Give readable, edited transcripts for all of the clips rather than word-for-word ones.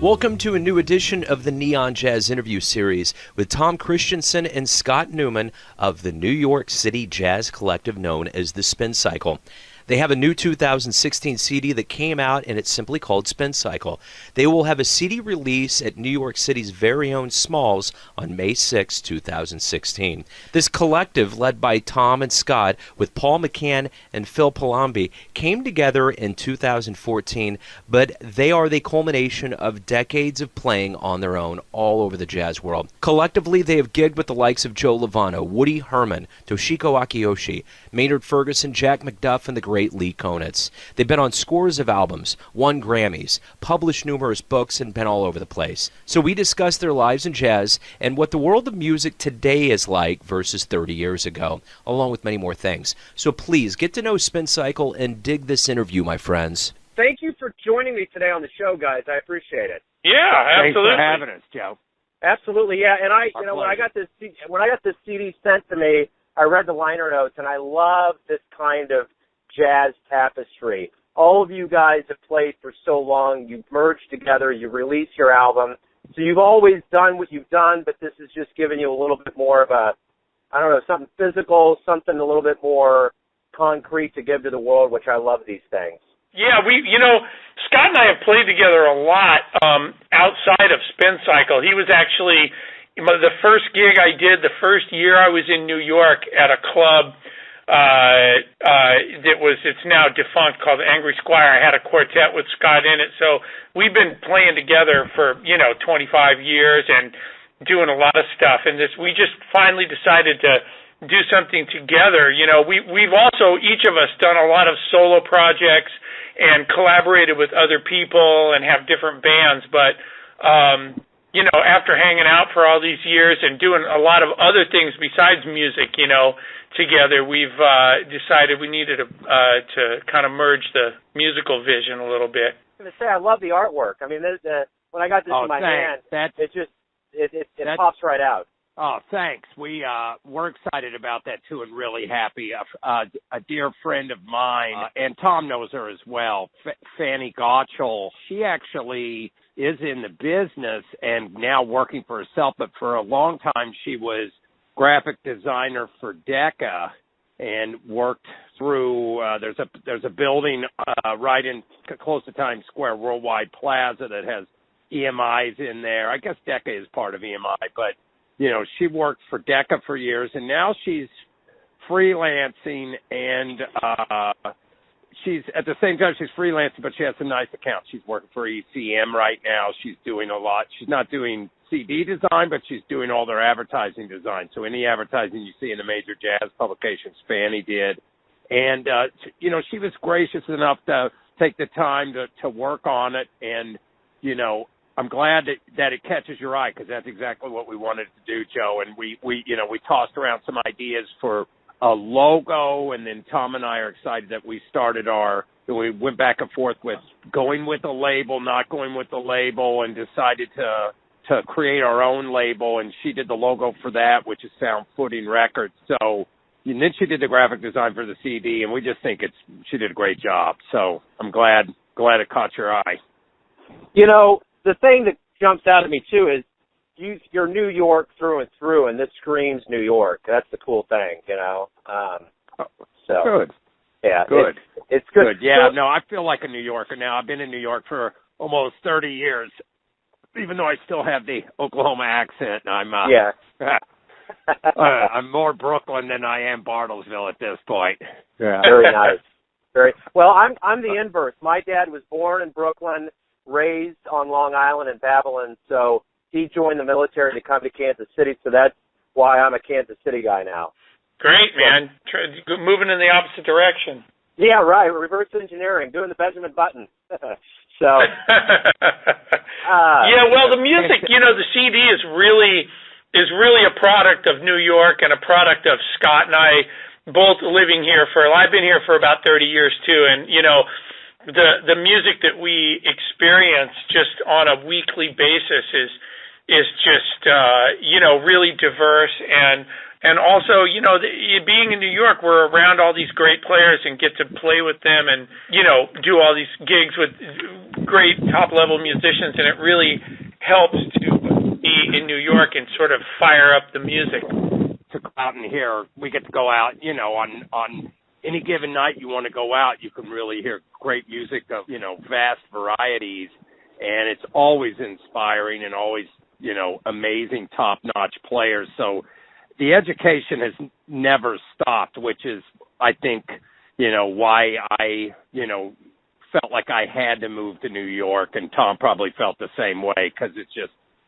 Welcome to a new edition of the Neon Jazz interview series with Tom Christensen and Scott Neumann of the New York City Jazz Collective known as the Spin Cycle. They have a new 2016 CD that came out, and it's simply called Spin Cycle. They will have a CD release at New York City's very own Smalls on May 6, 2016. This collective, led by Tom and Scott, with Paul McCann and Phil Palombi, came together in 2014, but they are the culmination of decades of playing on their own all over the jazz world. Collectively, they have gigged with the likes of Joe Lovano, Woody Herman, Toshiko Akiyoshi, Maynard Ferguson, Jack McDuff, and the great Lee Konitz. They've been on scores of albums, won Grammys, published numerous books, and been all over the place. So we discuss their lives in jazz and what the world of music today is like versus 30 years ago, along with many more things. So please get to know Spin Cycle and dig this interview, my friends. Thank you for joining me today on the show, guys. I appreciate it. Yeah, absolutely. Thanks for having us, Joe. Absolutely, yeah. And when I got this CD sent to me, I read the liner notes, and I love this kind of jazz tapestry. All of you guys have played for so long. You've merged together. You release your album. So you've always done what you've done, but this has just given you a little bit more of a, I don't know, something physical, something a little bit more concrete to give to the world, which I love these things. Yeah, Scott and I have played together a lot outside of Spin Cycle. He was actually the first gig I did the first year I was in New York at a club it's now defunct, called Angry Squire. I had a quartet with Scott in it, so we've been playing together for 25 years and doing a lot of stuff. And we just finally decided to do something together. We've also, each of us, done a lot of solo projects and collaborated with other people and have different bands, but after hanging out for all these years and doing a lot of other things besides music, together, we've decided we needed to kind of merge the musical vision a little bit. I was going to say, I love the artwork. I mean, when I got this in my hand, it pops right out. Oh, thanks. We're excited about that, too, and really happy. A dear friend of mine, and Tom knows her as well, Fanny Gottschall, she actually is in the business and now working for herself, but for a long time she was graphic designer for Decca and worked through, there's a building right in close to Times Square, Worldwide Plaza, that has EMIs in there. I guess Decca is part of EMI, but she worked for Decca for years, and now she's freelancing, and she's at the same time she's freelancing, but she has some nice accounts. She's working for ECM right now. She's doing a lot. She's not doing CD design, but she's doing all their advertising design. So any advertising you see in the major jazz publications, Fanny did. And, she was gracious enough to take the time to work on it. And, I'm glad that it catches your eye, because that's exactly what we wanted to do, Joe. And we tossed around some ideas for a logo, and then Tom and I are excited that we went back and forth with going with a label, not going with the label, and decided to create our own label, and she did the logo for that, which is Sound Footing Records. So, and then she did the graphic design for the CD, and we just think she did a great job. So I'm glad it caught your eye. The thing that jumps out at me too is you're New York through and through, and this screams New York. That's the cool thing, So good. Yeah, good. It's good. Yeah, no, I feel like a New Yorker now. I've been in New York for almost 30 years. Even though I still have the Oklahoma accent, I'm I'm more Brooklyn than I am Bartlesville at this point. Yeah. Very nice. Very well. I'm the inverse. My dad was born in Brooklyn, raised on Long Island and Babylon, so he joined the military to come to Kansas City. So that's why I'm a Kansas City guy now. Great, man. Moving in the opposite direction. Yeah, right. Reverse engineering, doing the Benjamin Button. So. The music, the CD is really a product of New York and a product of Scott and I both living here I've been here for about 30 years too, and the music that we experience just on a weekly basis is just really diverse and And also, being in New York, we're around all these great players and get to play with them and, do all these gigs with great top-level musicians, and it really helps to be in New York and sort of fire up the music. To go out and hear, we get to go out, on any given night you want to go out, you can really hear great music of, vast varieties, and it's always inspiring and always, amazing top-notch players. So the education has never stopped, which is, I think, why I, felt like I had to move to New York, and Tom probably felt the same way, because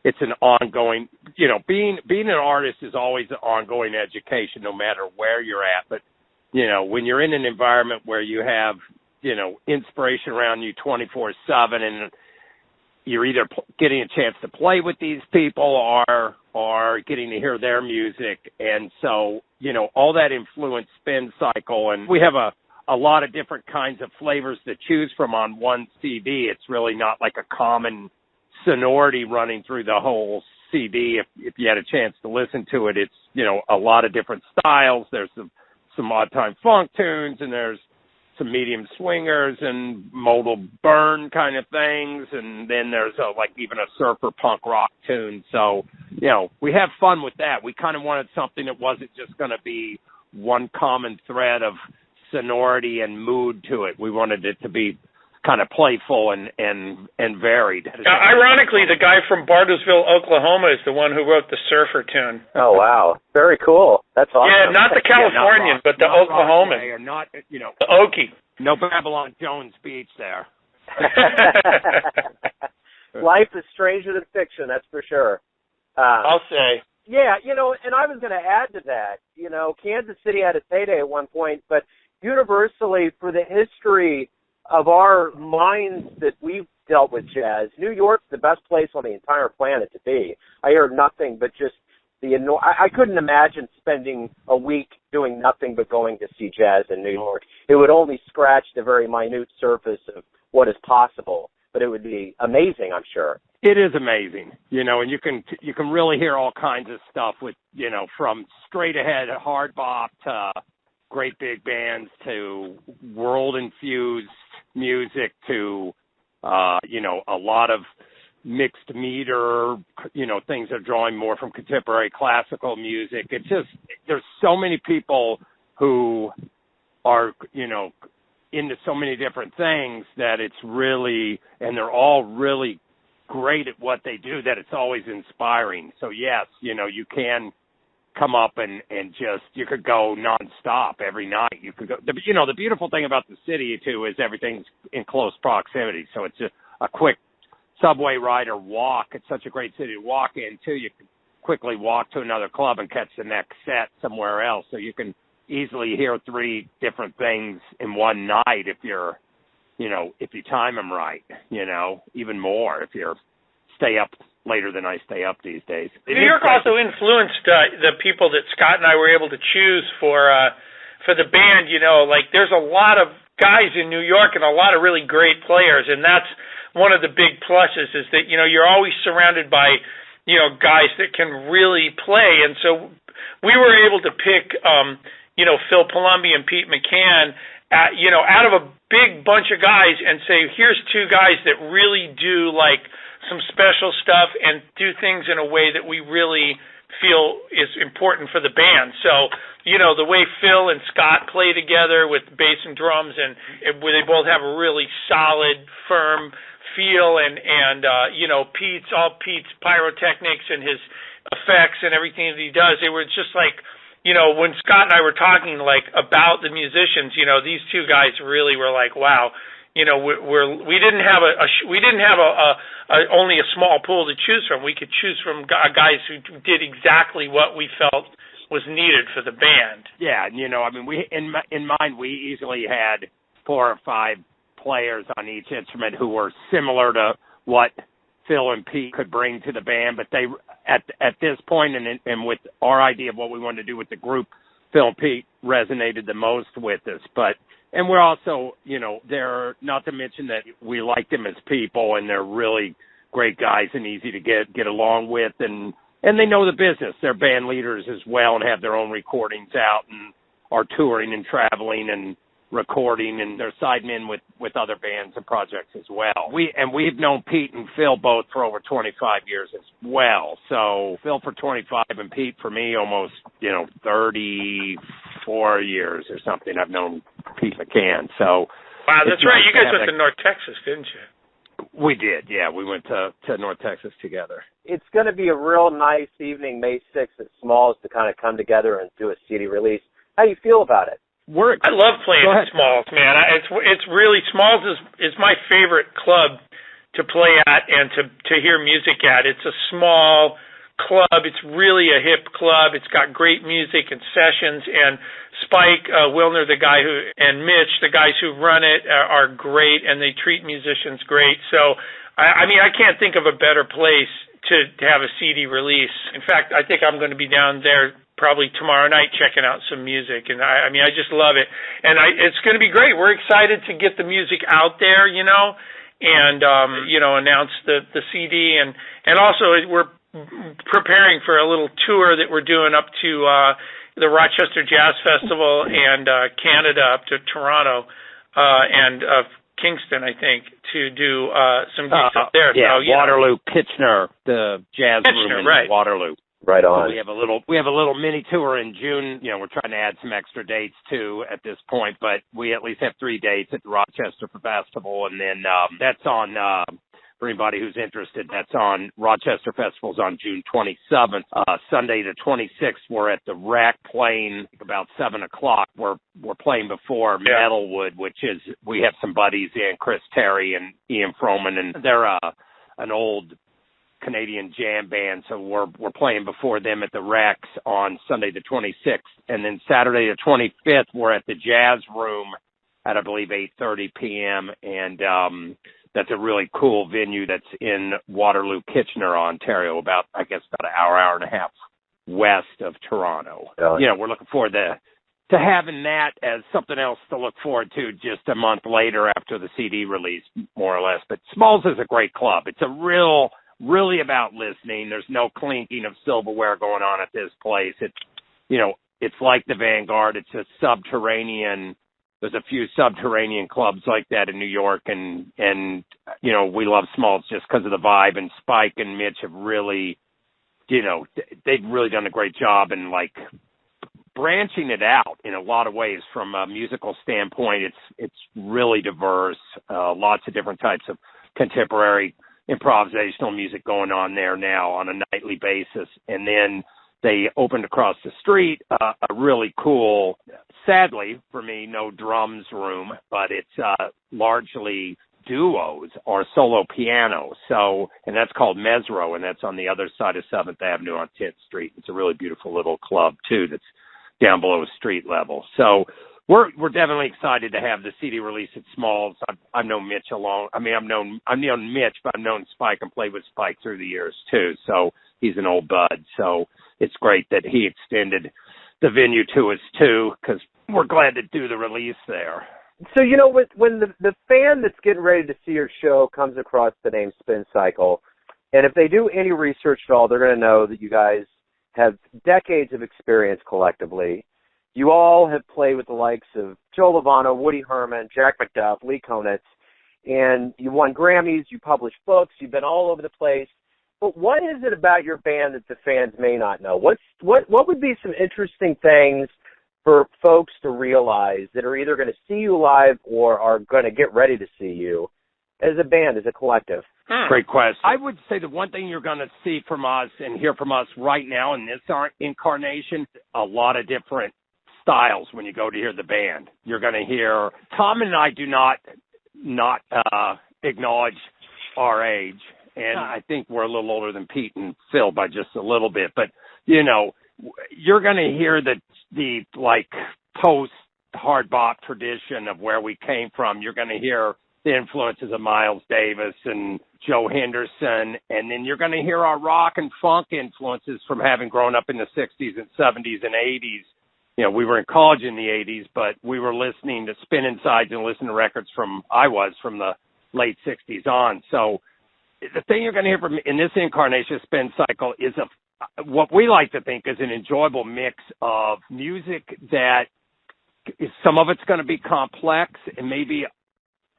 it's an ongoing, being an artist is always an ongoing education no matter where you're at. But, when you're in an environment where you have, inspiration around you 24/7, and you're either getting a chance to play with these people or getting to hear their music. And so, all that influence spin cycle. And we have a lot of different kinds of flavors to choose from on one CD. It's really not like a common sonority running through the whole CD. If you had a chance to listen to it, it's, a lot of different styles. There's some odd time funk tunes, and there's some medium swingers and modal burn kind of things, and then there's even a surfer punk rock tune. So, we have fun with that. We kind of wanted something that wasn't just going to be one common thread of sonority and mood to it. We wanted it to be kind of playful and varied. Ironically, the guy from Bartlesville, Oklahoma is the one who wrote the surfer tune. Oh, wow. Very cool. That's awesome. Yeah, not the Californian, but the Oklahoman. Or not, the Okie. No Babylon Jones Beach there. Life is stranger than fiction, that's for sure. I'll say. Yeah, and I was going to add to that. Kansas City had its heyday at one point, but universally, for the history of our minds that we've dealt with jazz, New York's the best place on the entire planet to be. I hear nothing but just I couldn't imagine spending a week doing nothing but going to see jazz in New York. It would only scratch the very minute surface of what is possible, but it would be amazing, I'm sure. It is amazing, and you can really hear all kinds of stuff with, from straight ahead hard bop to great big bands to world infused music to, a lot of mixed meter, things that are drawing more from contemporary classical music. It's just, there's so many people who are, into so many different things that it's really, and they're all really great at what they do, that it's always inspiring. So yes, you can come up and just, you could go nonstop every night. You could go, the beautiful thing about the city too is everything's in close proximity. So it's just a quick subway ride or walk. It's such a great city to walk into. You can quickly walk to another club and catch the next set somewhere else. So you can easily hear 3 different things in one night if you're, if you time them right, even more if you're stay up later than I stay up these days. New York also influenced the people that Scott and I were able to choose for the band. There's a lot of guys in New York and a lot of really great players, and that's one of the big pluses is that, you're always surrounded by, guys that can really play. And so we were able to pick, Phil Palombi and Pete McCann, out of a big bunch of guys and say, here's 2 guys that really do some special stuff and do things in a way that we really feel is important for the band. So, the way Phil and Scott play together with bass and drums, and where they both have a really solid, firm feel, and Pete's pyrotechnics and his effects and everything that he does, it was just when Scott and I were talking about the musicians, these 2 guys really were wow, we didn't have only a small pool to choose from. We could choose from guys who did exactly what we felt was needed for the band. Yeah, we in mind we easily had 4 or 5 players on each instrument who were similar to what Phil and Pete could bring to the band, but they at this point and with our idea of what we wanted to do with the group, Phil and Pete resonated the most with us. And we're also, they're, not to mention that we like them as people, and they're really great guys and easy to get along with, and and they know the business. They're band leaders as well and have their own recordings out and are touring and traveling and recording, and they're sidemen with other bands and projects as well. We've known Pete and Phil both for over 25 years as well. So Phil for 25 and Pete for me almost, 34 years or something. I've known Pete McCann. So wow, that's right. You guys went to North Texas, didn't you? We did, yeah. We went to North Texas together. It's going to be a real nice evening, May 6th at Smalls, to kind of come together and do a CD release. How do you feel about it? I love playing at Smalls, man. It's really, Smalls is my favorite club to play at and to hear music at. It's a small club. It's really a hip club. It's got great music and sessions, and Spike Wilner, and Mitch, the guys who run it, are great, and they treat musicians great. So, I can't think of a better place to have a CD release. In fact, I think I'm going to be down there probably tomorrow night checking out some music, and I just love it, and it's going to be great. We're excited to get the music out there, and announce the CD, and also we're preparing for a little tour that we're doing up to the Rochester Jazz Festival and Canada, up to Toronto and Kingston, I think, to do some gigs up there. Yeah, so, Waterloo, Kitchener, the jazz room in right. Waterloo. Right on. So we have a little mini tour in June. We're trying to add some extra dates too at this point, but we at least have 3 dates at the Rochester Festival, and then that's on for anybody who's interested. That's on Rochester Festival's on June 27th. Sunday the 26th, we're at the Rack playing about 7:00. We're playing before Metalwood, which is we have some buddies in Chris Terry and Ian Froman, and they're an old Canadian jam band, so we're playing before them at the Rex on Sunday the 26th, and then Saturday the 25th we're at the Jazz Room at I believe 8:30 p.m. and that's a really cool venue that's in Waterloo, Kitchener, Ontario, about an hour and a half west of Toronto. We're looking forward to having that as something else to look forward to just a month later after the CD release, more or less. But Smalls is a great club. It's really about listening. There's no clinking of silverware going on at this place. It's like the Vanguard. It's a subterranean. There's a few subterranean clubs like that in New York, and we love Smalls just because of the vibe. And Spike and Mitch have really, they've really done a great job in branching it out in a lot of ways from a musical standpoint. It's really diverse. Lots of different types of contemporary improvisational music going on there now on a nightly basis. And then they opened across the street a really cool, sadly for me, no drums room, but it's largely duos or solo piano. So, and that's called Mesro, and that's on the other side of 7th Avenue on 10th Street. It's a really beautiful little club too that's down below street level. So we're definitely excited to have the CD release at Smalls. I've known Mitch along. I've known Mitch, but I've known Spike and played with Spike through the years too. So he's an old bud. So it's great that he extended the venue to us too, because we're glad to do the release there. So when the fan that's getting ready to see your show comes across the name Spin Cycle, and if they do any research at all, they're going to know that you guys have decades of experience collectively. You all have played with the likes of Joe Lovano, Woody Herman, Jack McDuff, Lee Konitz, and you won Grammys, you published books, you've been all over the place. But what is it about your band that the fans may not know? What would be some interesting things for folks to realize that are either going to see you live or are going to get ready to see you as a band, as a collective? Great question. I would say the one thing you're going to see from us and hear from us right now in this incarnation, a lot of different styles when you go to hear the band. You're going to hear, Tom and I do not acknowledge our age, and I think we're a little older than Pete and Phil by just a little bit, but you're going to hear the post hard bop tradition of where we came from. You're going to hear the influences of Miles Davis and Joe Henderson, and then you're going to hear our rock and funk influences from having grown up in the 60s and 70s and 80s. We were in college in the 80s, but we were listening to Spin Insides and listening to records from the late 60s on. So the thing you're going to hear from in this incarnation spin cycle is what we like to think is an enjoyable mix of music that some of it's going to be complex and maybe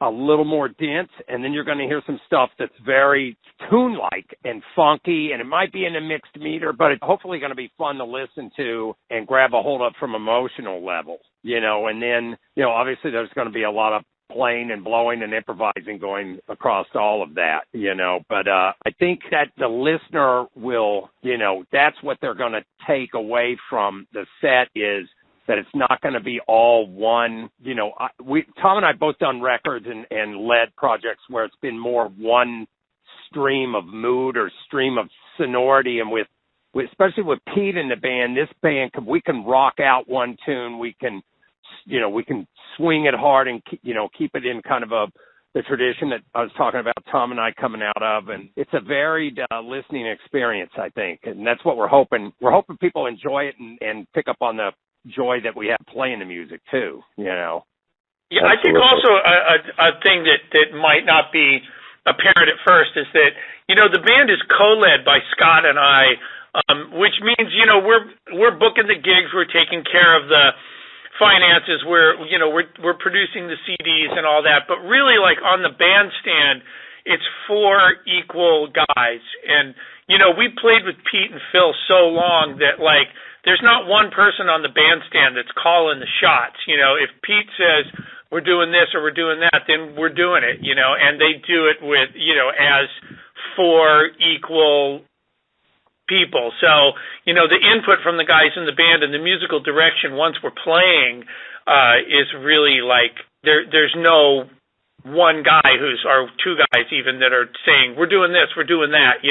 a little more dense, and then you're going to hear some stuff that's very tune-like and funky, and it might be in a mixed meter, but it's hopefully going to be fun to listen to and grab a hold of from emotional level, and then, obviously there's going to be a lot of playing and blowing and improvising going across all of that, but I think that the listener will, that's what they're going to take away from the set is that it's not going to be all one, Tom and I both done records and led projects where it's been more one stream of mood or stream of sonority. And with especially with Pete in the band, this band, we can rock out one tune. We can swing it hard and, keep it in kind of the tradition that I was talking about Tom and I coming out of. And it's a varied listening experience, I think. And that's what we're hoping. We're hoping people enjoy it and pick up on the joy that we have playing the music too, Yeah, I think also a thing that might not be apparent at first is that, the band is co-led by Scott and I, which means, we're booking the gigs, we're taking care of the finances, we're producing the CDs and all that, but really like on the bandstand, it's 4 equal guys. And, we played with Pete and Phil so long that like, there's not one person on the bandstand that's calling the shots. If Pete says we're doing this or we're doing that, then we're doing it, and they do it with, as 4 equal people. So, the input from the guys in the band and the musical direction once we're playing is really like there's no one guy or 2 guys even that are saying we're doing this, we're doing that.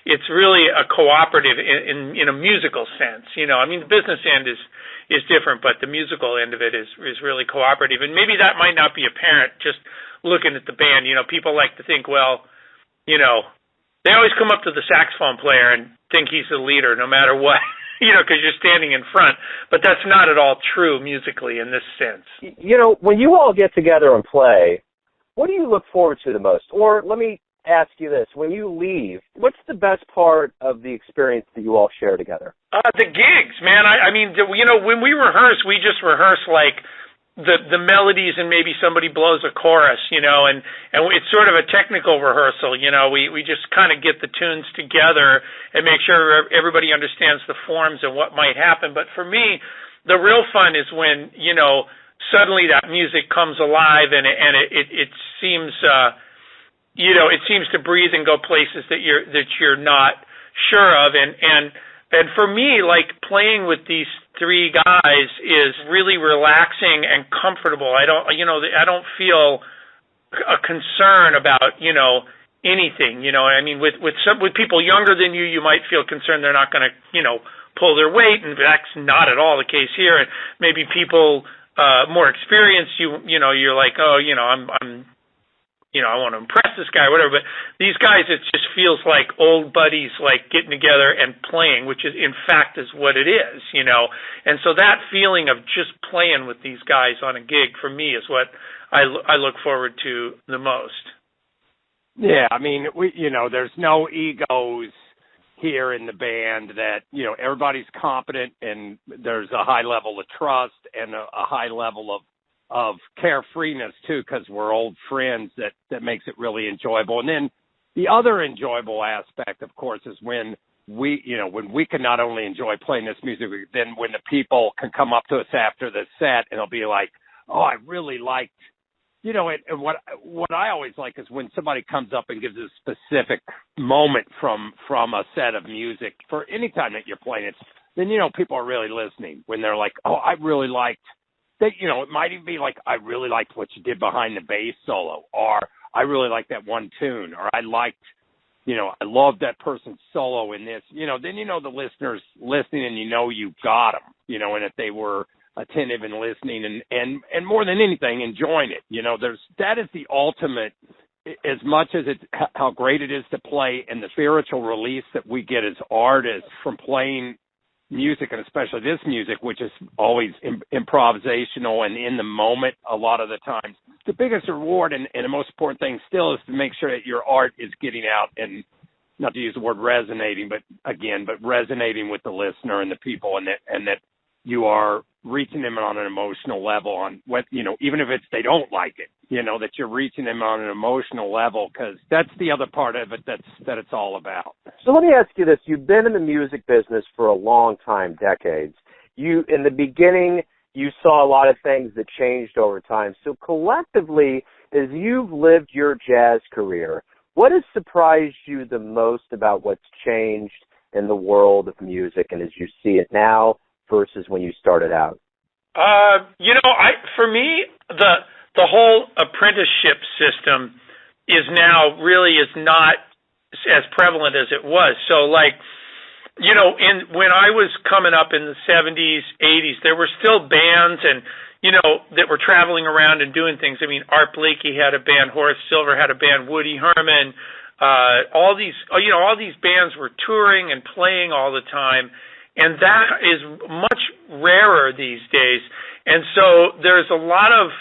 It's really a cooperative in a musical sense. The business end is different, but the musical end of it is really cooperative. And maybe that might not be apparent just looking at the band. People like to think, well, they always come up to the saxophone player and think he's the leader no matter what, because you're standing in front. But that's not at all true musically in this sense. When you all get together and play, what do you look forward to the most? Or let me ask you this. When you leave, what's the best part of the experience that you all share together? The gigs, man. When we rehearse, we just rehearse like the melodies and maybe somebody blows a chorus, and it's sort of a technical rehearsal. We just kind of get the tunes together and make sure everybody understands the forms and what might happen. But for me, the real fun is when, suddenly that music comes alive and it seems it seems to breathe and go places that you're not sure of, and for me, like playing with these 3 guys is really relaxing and comfortable. I don't feel a concern about anything. With people younger than you might feel concerned they're not going to pull their weight, and that's not at all the case here. And maybe people more experienced, you're like, oh, I'm I want to impress this guy or whatever, but these guys, it just feels like old buddies, like getting together and playing, which is, in fact, is what it is, And so that feeling of just playing with these guys on a gig, for me, is what I look forward to the most. Yeah, there's no egos here in the band that, everybody's competent and there's a high level of trust and a high level of carefreeness too, because we're old friends, that makes it really enjoyable. And then the other enjoyable aspect, of course, is when we can not only enjoy playing this music, then when the people can come up to us after the set and they'll be like, oh, I really liked, and what I always like is when somebody comes up and gives a specific moment from a set of music for any time that you're playing it, then, people are really listening when they're like, oh, I really liked, it might even be like, I really liked what you did behind the bass solo, or I really liked that one tune, or I liked, I loved that person's solo in this, then the listeners listening and you got them, and if they were attentive and listening and more than anything, enjoying it. That is the ultimate, as much as it's how great it is to play and the spiritual release that we get as artists from playing, music, and especially this music, which is always improvisational and in the moment a lot of the times, the biggest reward and the most important thing still is to make sure that your art is getting out and, not to use the word resonating, but resonating with the listener and the people, and that you are reaching them on an emotional level on what, even if they don't like it, that you're reaching them on an emotional level, because that's the other part of it that it's all about. So let me ask you this. You've been in the music business for a long time, decades. In the beginning, you saw a lot of things that changed over time. So collectively, as you've lived your jazz career, what has surprised you the most about what's changed in the world of music and as you see it now versus when you started out? For me, the whole apprenticeship system is not as prevalent as it was. So, when I was coming up in the 70s, 80s, there were still bands and that were traveling around and doing things. I mean, Art Blakey had a band, Horace Silver had a band, Woody Herman, all these bands were touring and playing all the time, and that is much rarer these days. And so there's a lot of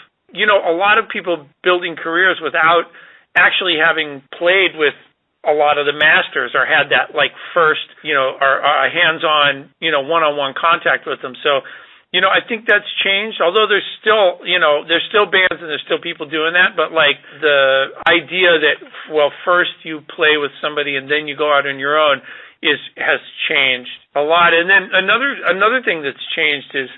people building careers without actually having played with a lot of the masters or had that first, or a hands-on, one-on-one contact with them. So, I think that's changed, although there's still bands and there's still people doing that, but the idea that, first you play with somebody and then you go out on your own has changed a lot. And then another thing that's changed is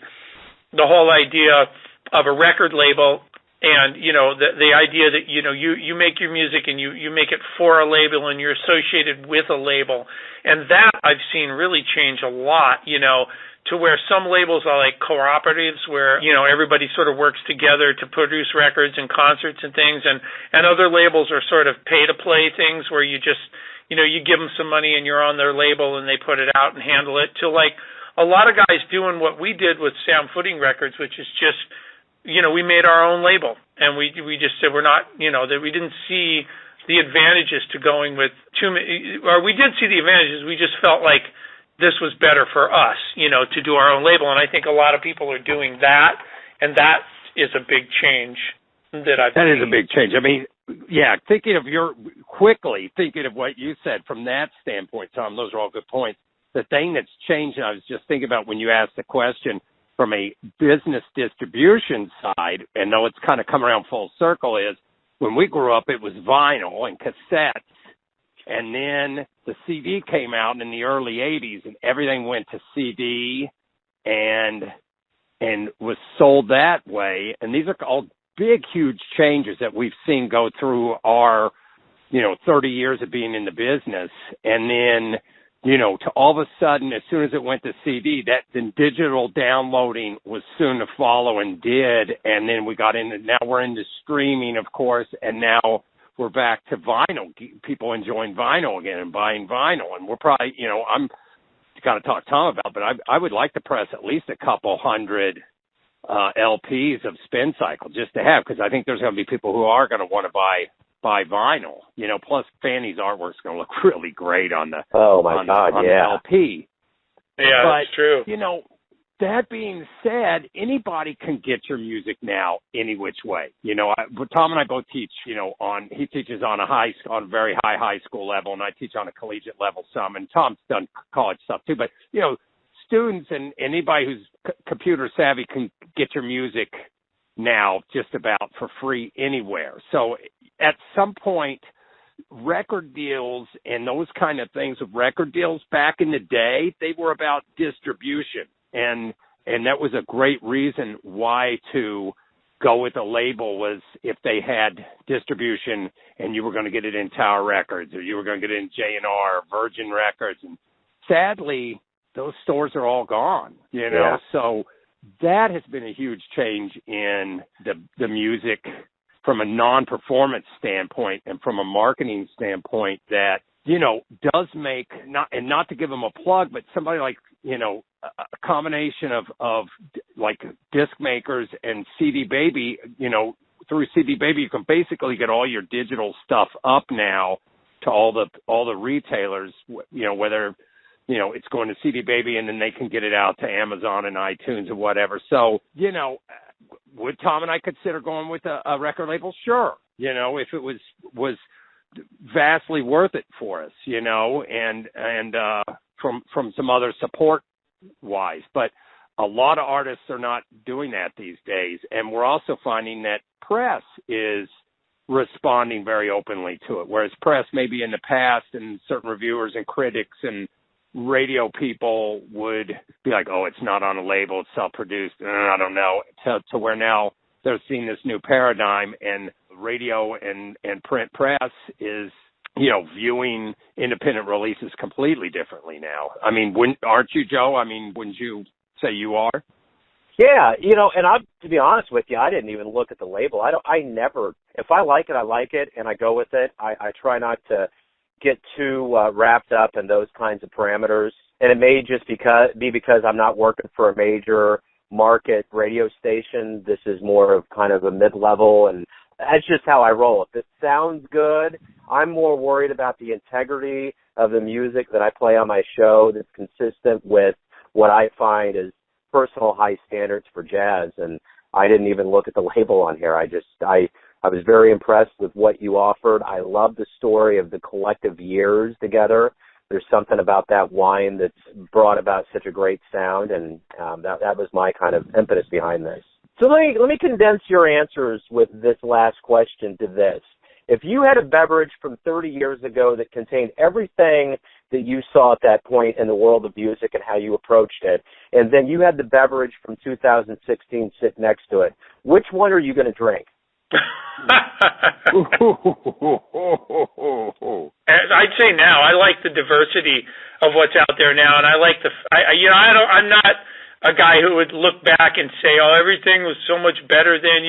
the whole idea of a record label, and the idea that you make your music and you make it for a label and you're associated with a label, and that I've seen really change a lot, to where some labels are like cooperatives where, everybody sort of works together to produce records and concerts and things, and other labels are sort of pay-to-play things where you just, you give them some money and you're on their label and they put it out and handle it, to a lot of guys doing what we did with Sound Footing Records, which is just, we made our own label, and we just said we're not, that we didn't see the advantages to going with or we did see the advantages, we just felt like this was better for us, to do our own label. And I think a lot of people are doing that, and that is a big change that I've seen. That is a big change. I mean, thinking of what you said from that standpoint, Tom, those are all good points. The thing that's changed, and I was just thinking about when you asked the question from a business distribution side, and though it's kind of come around full circle, is when we grew up, it was vinyl and cassettes. And then the CD came out in the early 80s, and everything went to CD and was sold that way. And these are all big, huge changes that we've seen go through our, 30 years of being in the business. And then, to all of a sudden, as soon as it went to CD, then digital downloading was soon to follow and did. And then now we're into streaming, of course, and now we're back to vinyl, people enjoying vinyl again and buying vinyl. And we're probably, I'm got to talk to Tom about, but I would like to press at least a couple hundred LPs of Spin Cycle just to have, because I think there's going to be people who are going to want to buy vinyl, plus Fanny's artwork's going to look really great on the, the LP. Yeah, but, that's true. That being said, anybody can get your music now any which way. Tom and I both teach, he teaches on a very high school level, and I teach on a collegiate level some, and Tom's done college stuff too. But, students and anybody who's computer savvy can get your music now just about for free anywhere. So at some point, record deals and those kind of things with record deals back in the day, they were about distribution. And that was a great reason why to go with a label, was if they had distribution and you were going to get it in Tower Records or you were going to get it in J&R or Virgin Records. And sadly, those stores are all gone, Yeah. So that has been a huge change in the music from a non-performance standpoint and from a marketing standpoint that, does make, not to give them a plug, but somebody like, a combination of like disc makers and CD Baby, through CD Baby, you can basically get all your digital stuff up now to all the retailers, whether it's going to CD Baby, and then they can get it out to Amazon and iTunes or whatever. So, would Tom and I consider going with a record label? Sure. If it was vastly worth it for us, and from some other support wise. But a lot of artists are not doing that these days. And we're also finding that press is responding very openly to it, whereas press maybe in the past and certain reviewers and critics and radio people would be like, oh, it's not on a label, it's self-produced, and I don't know, to where now they're seeing this new paradigm, and radio and print press is, viewing independent releases completely differently now. I mean, aren't you, Joe? I mean, wouldn't you say you are? Yeah, and to be honest with you, I didn't even look at the label. I never, if I like it, I like it, and I go with it. I try not to get too wrapped up in those kinds of parameters. And it may just be because I'm not working for a major market radio station. This is more of kind of a mid-level, and that's just how I roll. If it sounds good, I'm more worried about the integrity of the music that I play on my show that's consistent with what I find is personal high standards for jazz. And I didn't even look at the label on here. I was very impressed with what you offered. I love the story of the collective years together. There's something about that wine that's brought about such a great sound, and that was my kind of impetus behind this. So let me condense your answers with this last question to this. If you had a beverage from 30 years ago that contained everything that you saw at that point in the world of music and how you approached it, and then you had the beverage from 2016 sit next to it, which one are you going to drink? I'd say now. I like the diversity of what's out there now, and I like I'm not a guy who would look back and say, oh, everything was so much better then,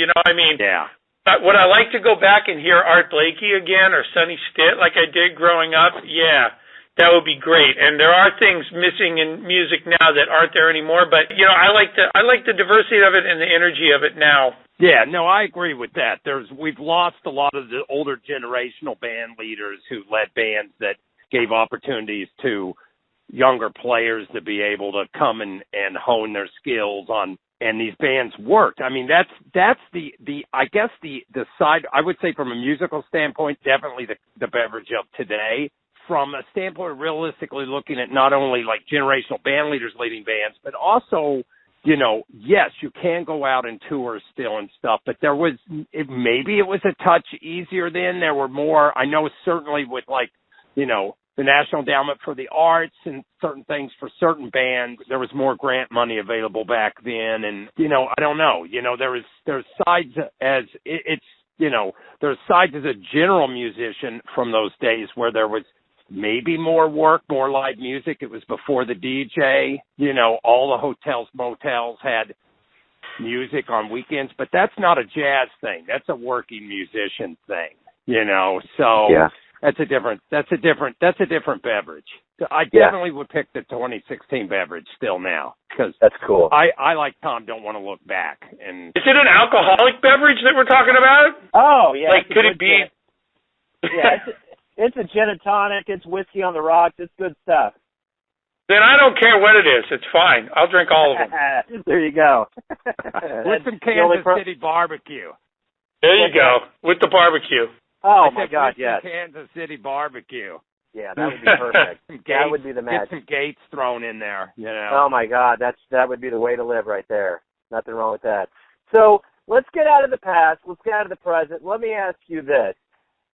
Yeah. But would I like to go back and hear Art Blakey again or Sonny Stitt like I did growing up? Yeah, that would be great. And there are things missing in music now that aren't there anymore. But I like the diversity of it and the energy of it now. Yeah, no, I agree with that. We've lost a lot of the older generational band leaders who led bands that gave opportunities to younger players to be able to come and hone their skills on. And these bands worked. I mean, that's the I guess the side, I would say from a musical standpoint, definitely the beverage of today. From a standpoint of realistically looking at not only like generational band leaders leading bands, but also, yes, you can go out and tour still and stuff, but maybe it was a touch easier then. There were more, I know certainly with the National Endowment for the Arts and certain things for certain bands, there was more grant money available back then. And, I don't know, there's sides as there's sides as a general musician from those days where there was maybe more work, more live music. It was before the DJ, all the hotels, motels had music on weekends, but that's not a jazz thing. That's a working musician thing, so. Yeah. That's a different beverage. I definitely would pick the 2016 beverage still now because that's cool. I like Tom. Don't want to look back. And is it an alcoholic beverage that we're talking about? Oh yeah. Like could it be? Yeah, it's a gin and tonic. It's whiskey on the rocks. It's good stuff. Then I don't care what it is. It's fine. I'll drink all of them. There you go. With some Kansas City barbecue. There you go. With the barbecue. Oh, my God, yes. Kansas City barbecue. Yeah, that would be perfect. That would be the match. Get some Gates thrown in there, Oh, my God, that would be the way to live right there. Nothing wrong with that. So let's get out of the past. Let's get out of the present. Let me ask you this.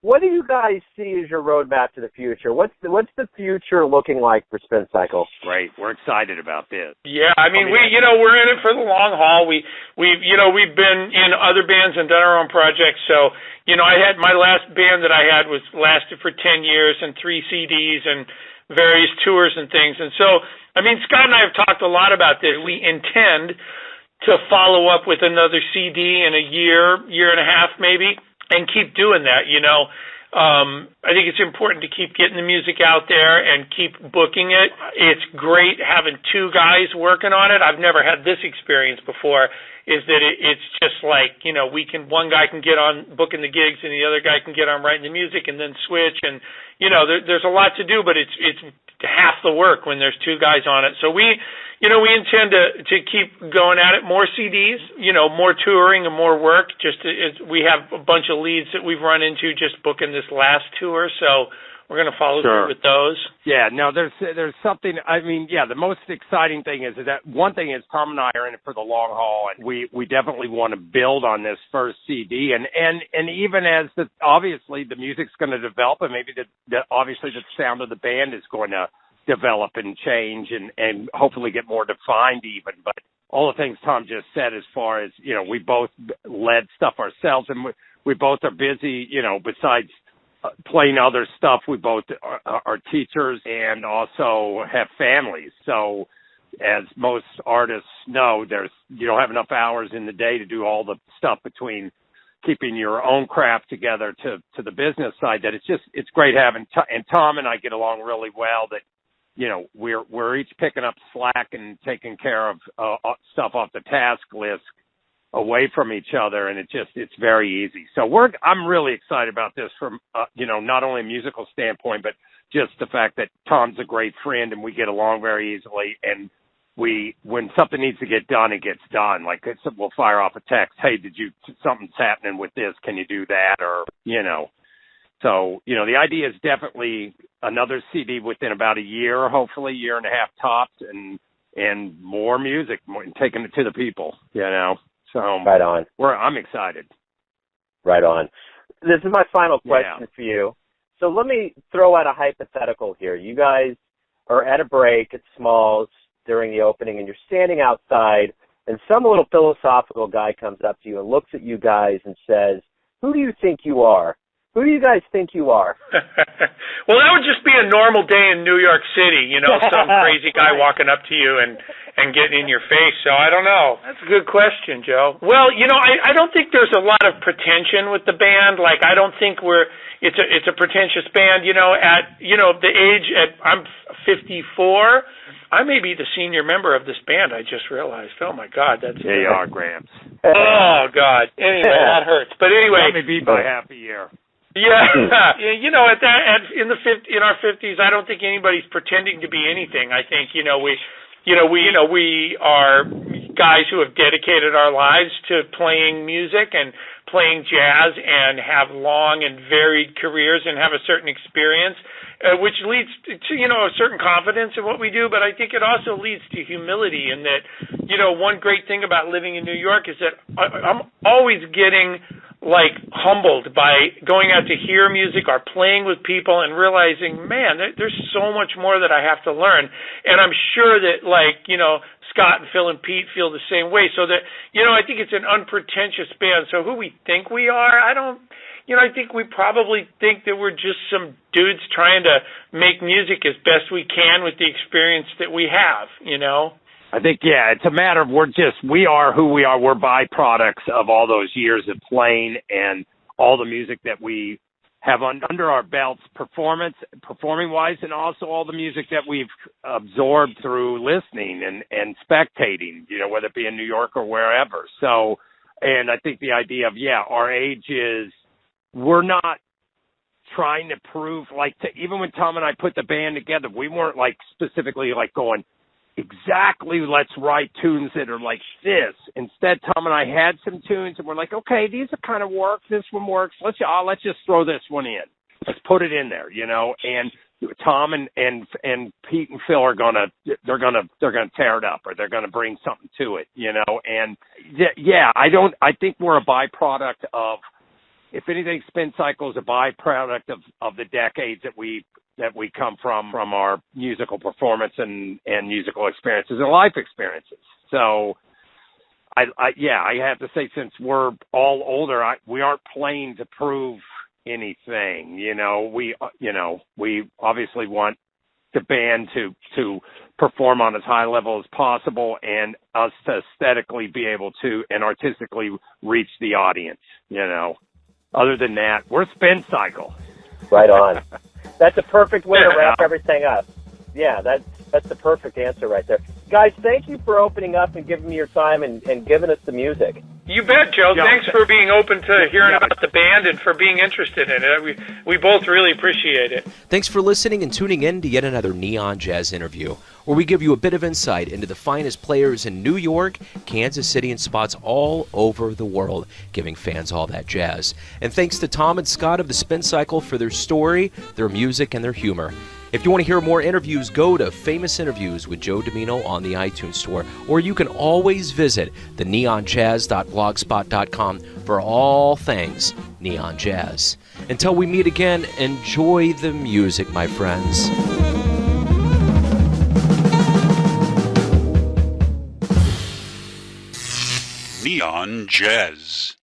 What do you guys see as your roadmap to the future? What's the future looking like for Spin Cycle? Great, we're excited about this. Yeah, I mean we're in it for the long haul. We've been in other bands and done our own projects. So I had my last band that I had lasted for 10 years and 3 CDs and various tours and things. And so I mean Scott and I have talked a lot about this. We intend to follow up with another CD in a year and a half maybe. And keep doing that, I think it's important to keep getting the music out there and keep booking it. It's great having 2 guys working on it. I've never had this experience before, is that it's just like, one guy can get on booking the gigs and the other guy can get on writing the music and then switch. And, there's a lot to do, but it's half the work when there's two guys on it. So we intend to keep going at it, more CDs, more touring and more work. We have a bunch of leads that we've run into just booking this last tour, so we're going to follow through with those. Yeah, no, there's something. I mean, yeah, the most exciting thing is that one thing is Tom and I are in it for the long haul, and we definitely want to build on this first CD, and even as obviously the music's going to develop, and maybe obviously the sound of the band is going to develop and change and hopefully get more defined even. But all the things Tom just said, as far as we both led stuff ourselves, and we both are busy. Besides playing other stuff, we both are teachers and also have families. So as most artists know, you don't have enough hours in the day to do all the stuff between keeping your own craft together to the business side, that it's great having, and Tom and I get along really well, that, we're each picking up slack and taking care of stuff off the task list away from each other, and it's very easy. So I'm really excited about this from not only a musical standpoint, but just the fact that Tom's a great friend and we get along very easily, and when something needs to get done, it gets done. Like we'll fire off a text, hey, something's happening with this, can you do that? Or so the idea is definitely another CD within about a year, hopefully year and a half tops, and more music, taking it to the people, So right on. I'm excited. Right on. This is my final question for you. So let me throw out a hypothetical here. You guys are at a break at Smalls during the opening, and you're standing outside, and some little philosophical guy comes up to you and looks at you guys and says, "Who do you think you are? Who do you guys think you are?" Well, that would just be a normal day in New York City, some crazy guy walking up to you and getting in your face. So I don't know. That's a good question, Joe. Well, I don't think there's a lot of pretension with the band. Like, I don't think it's a pretentious band. At the age I'm 54. I may be the senior member of this band. I just realized. Oh my God, that's you are, Gramps. Oh God. Anyway, that hurts. But anyway, let me beat by half a year. Yeah, in our 50s, I don't think anybody's pretending to be anything. I think we are guys who have dedicated our lives to playing music and playing jazz, and have long and varied careers and have a certain experience, which leads to a certain confidence in what we do. But I think it also leads to humility, in that one great thing about living in New York is that I'm always getting humbled by going out to hear music or playing with people and realizing, man, there's so much more that I have to learn. And I'm sure that Scott and Phil and Pete feel the same way. So that, I think it's an unpretentious band. So who we think we are, I think we probably think that we're just some dudes trying to make music as best we can with the experience that we have, I think, it's a matter of we are who we are. We're byproducts of all those years of playing and all the music that we have under our belts, performing-wise, and also all the music that we've absorbed through listening and spectating, whether it be in New York or wherever. So, and I think the idea of, our age is, we're not trying to prove, even when Tom and I put the band together, we weren't specifically going, exactly, let's write tunes that are like this. Instead, Tom and I had some tunes, and we're like, okay, these are kind of work. This one works. Let's just throw this one in. Let's put it in there, And Tom and Pete and Phil are gonna tear it up, or they're gonna bring something to it, And I think we're a byproduct of, if anything, Spin Cycle is a byproduct of the decades that we come from our musical performance and musical experiences and life experiences. So I have to say, since we're all older, we aren't playing to prove anything. We obviously want the band to perform on as high level as possible, and us to aesthetically be able to and artistically reach the audience. Other than that, we're Spin Cycle. Right on. That's a perfect way to wrap everything up. Yeah, that's the perfect answer right there. Guys, thank you for opening up and giving me your time and giving us the music. You bet, Joe. Yeah. Thanks for being open to hearing about the band and for being interested in it. We both really appreciate it. Thanks for listening and tuning in to yet another Neon Jazz interview, where we give you a bit of insight into the finest players in New York, Kansas City, and spots all over the world, giving fans all that jazz. And thanks to Tom and Scott of the Spin Cycle for their story, their music, and their humor. If you want to hear more interviews, go to Famous Interviews with Joe Domino on the iTunes Store, or you can always visit the neonjazz.blogspot.com for all things Neon Jazz. Until we meet again, enjoy the music, my friends. Neon Jazz.